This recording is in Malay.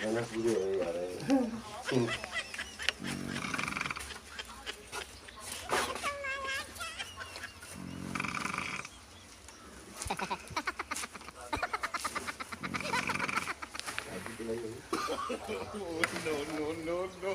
खाना पूरे हो जा रहे हैं। No, no, no, no.